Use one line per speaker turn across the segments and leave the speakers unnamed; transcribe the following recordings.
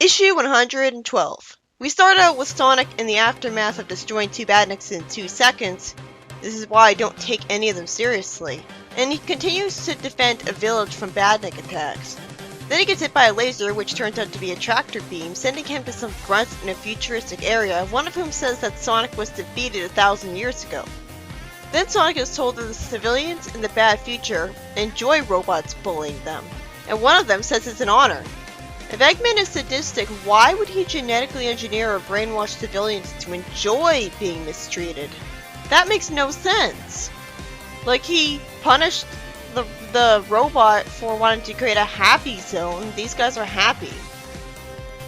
Issue 112. We start out with Sonic in the aftermath of destroying two badniks in 2 seconds. This is why I don't take any of them seriously. And he continues to defend a village from badnik attacks. Then he gets hit by a laser, which turns out to be a tractor beam, sending him to some grunts in a futuristic area, one of whom says that Sonic was defeated 1,000 years ago. Then Sonic is told that the civilians in the bad future enjoy robots bullying them, and one of them says it's an honor. If Eggman is sadistic, why would he genetically engineer or brainwash civilians to enjoy being mistreated? That makes no sense. Like, he punished the robot for wanting to create a happy zone. These guys are happy.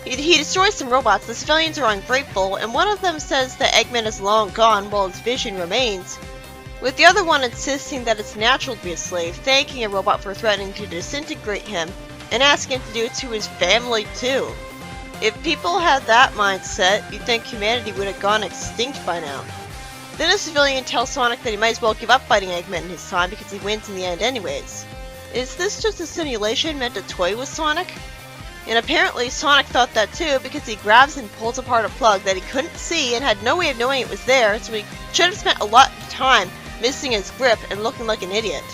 He destroys some robots, the civilians are ungrateful, and one of them says that Eggman is long gone while his vision remains, with the other one insisting that it's natural to be a slave, thanking a robot for threatening to disintegrate him, and asking him to do it to his family too. If people had that mindset, you'd think humanity would have gone extinct by now. Then a civilian tells Sonic that he might as well give up fighting Eggman in his time because he wins in the end anyways. Is this just a simulation meant to toy with Sonic? And apparently Sonic thought that too, because he grabs and pulls apart a plug that he couldn't see and had no way of knowing it was there, so he should have spent a lot of time missing his grip and looking like an idiot.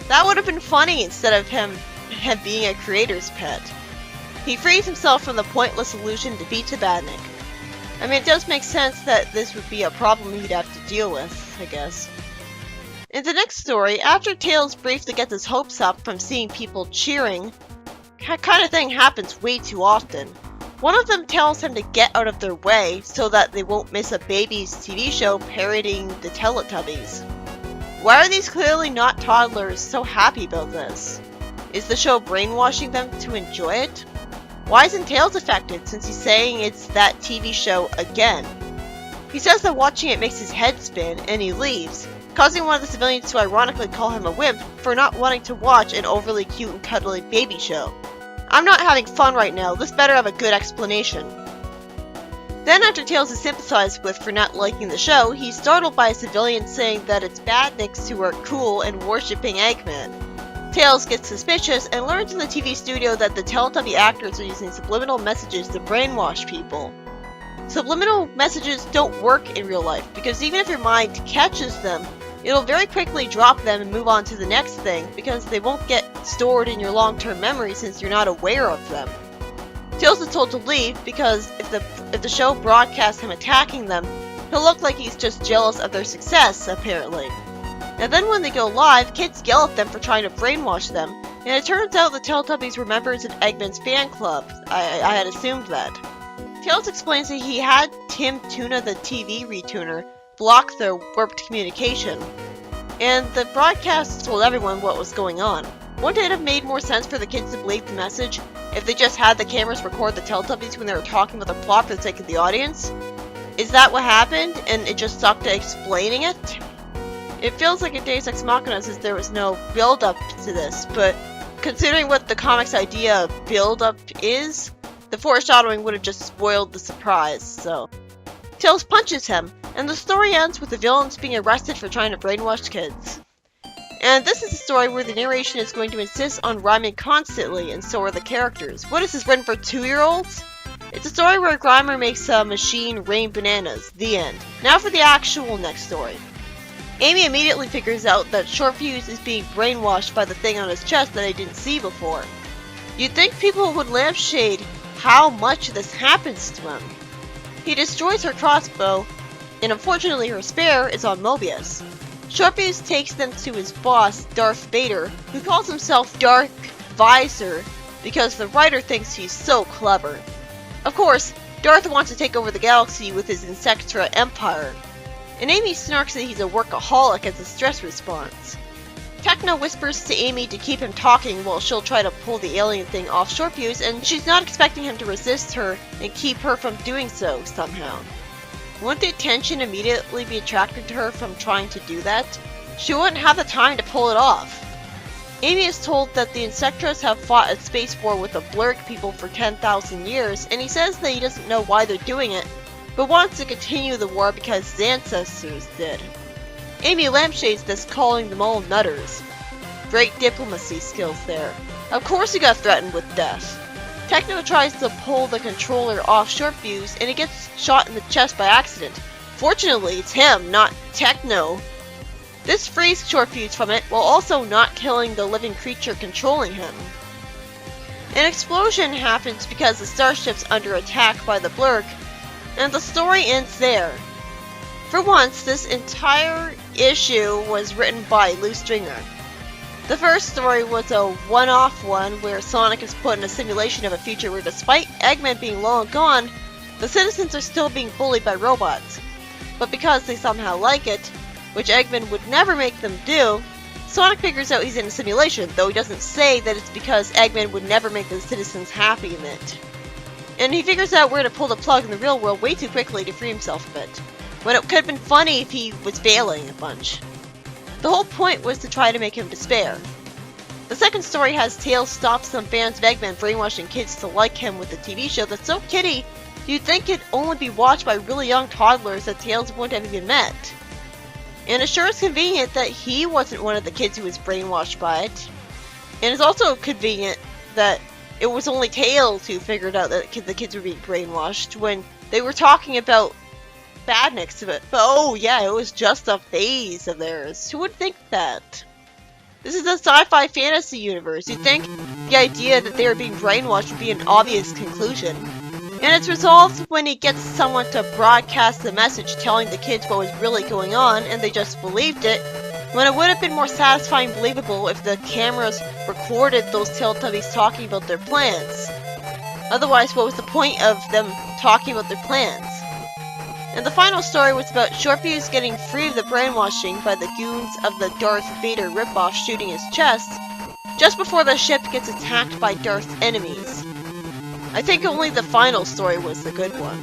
That would have been funny instead of him being a creator's pet. He frees himself from the pointless illusion to beat the badnik. I mean, it does make sense that this would be a problem he'd have to deal with, I guess. In the next story, after Tails briefly gets his hopes up from seeing people cheering, that kind of thing happens way too often. One of them tells him to get out of their way so that they won't miss a baby's TV show parodying the Teletubbies. Why are these clearly not toddlers so happy about this? Is the show brainwashing them to enjoy it? Why isn't Tails affected, since he's saying it's that TV show again? He says that watching it makes his head spin, and he leaves, causing one of the civilians to ironically call him a wimp for not wanting to watch an overly cute and cuddly baby show. I'm not having fun right now, this better have a good explanation. Then after Tails is sympathized with for not liking the show, he's startled by a civilian saying that it's badniks who are cool and worshipping Eggman. Tails gets suspicious and learns in the TV studio that the Teletubby actors are using subliminal messages to brainwash people. Subliminal messages don't work in real life, because even if your mind catches them, it'll very quickly drop them and move on to the next thing, because they won't get stored in your long-term memory since you're not aware of them. Tails is told to leave because if the show broadcasts him attacking them, he'll look like he's just jealous of their success, apparently. And then when they go live, kids yell at them for trying to brainwash them, and it turns out the Teletubbies were members of Eggman's fan club. I had assumed that. Tails explains that he had Tim Tuna, the TV retuner, block their warped communication, and the broadcast told everyone what was going on. Wouldn't it have made more sense for the kids to believe the message if they just had the cameras record the Teletubbies when they were talking about the plot for the sake of the audience? Is that what happened, and it just stuck to explaining it? It feels like a Deus Ex Machina since there was no build-up to this, but considering what the comic's idea of build-up is, the foreshadowing would have just spoiled the surprise, so. Tails punches him, and the story ends with the villains being arrested for trying to brainwash kids. And this is a story where the narration is going to insist on rhyming constantly, and so are the characters. What is this, written for 2-year-olds? It's a story where a Grimer makes a machine rain bananas. The end. Now for the actual next story. Amy immediately figures out that Shortfuse is being brainwashed by the thing on his chest that I didn't see before. You'd think people would lampshade how much this happens to him. He destroys her crossbow, and unfortunately her spare is on Mobius. Shortfuse takes them to his boss, Darth Vader, who calls himself Darth Visor because the writer thinks he's so clever. Of course, Darth wants to take over the galaxy with his Insectra Empire, and Amy snarks that he's a workaholic as a stress response. Techno whispers to Amy to keep him talking while she'll try to pull the alien thing off Shortfuse, and she's not expecting him to resist her and keep her from doing so somehow. Wouldn't the attention immediately be attracted to her from trying to do that? She wouldn't have the time to pull it off. Amy is told that the Insectras have fought a space war with the Blurk people for 10,000 years, and he says that he doesn't know why they're doing it, but wants to continue the war because his ancestors did. Amy lampshades this, calling them all nutters. Great diplomacy skills there. Of course he got threatened with death. Techno tries to pull the controller off Short Fuse and he gets shot in the chest by accident. Fortunately, it's him, not Techno. This frees Short Fuse from it while also not killing the living creature controlling him. An explosion happens because the starship's under attack by the Blurk, and the story ends there. For once, this entire issue was written by Lou Stringer. The first story was a one-off one where Sonic is put in a simulation of a future where despite Eggman being long gone, the citizens are still being bullied by robots. But because they somehow like it, which Eggman would never make them do, Sonic figures out he's in a simulation, though he doesn't say that it's because Eggman would never make the citizens happy in it. And he figures out where to pull the plug in the real world way too quickly to free himself of it, when it could have been funny if he was failing a bunch. The whole point was to try to make him despair. The second story has Tails stop some fans of Eggman brainwashing kids to like him with a TV show that's so kiddie, you'd think it'd only be watched by really young toddlers that Tails wouldn't have even met. And it sure is convenient that he wasn't one of the kids who was brainwashed by it. And it's also convenient that it was only Tails who figured out that the kids were being brainwashed when they were talking about badniks of it. But oh yeah, it was just a phase of theirs. Who would think that? This is a sci-fi fantasy universe. You'd think the idea that they were being brainwashed would be an obvious conclusion. And it's resolved when he gets someone to broadcast the message telling the kids what was really going on and they just believed it, when it would have been more satisfying and believable if the cameras recorded those Teletubbies talking about their plans. Otherwise, what was the point of them talking about their plans? And the final story was about Short Fuse getting free of the brainwashing by the goons of the Darth Vader ripoff shooting his chest, just before the ship gets attacked by Darth's enemies. I think only the final story was the good one.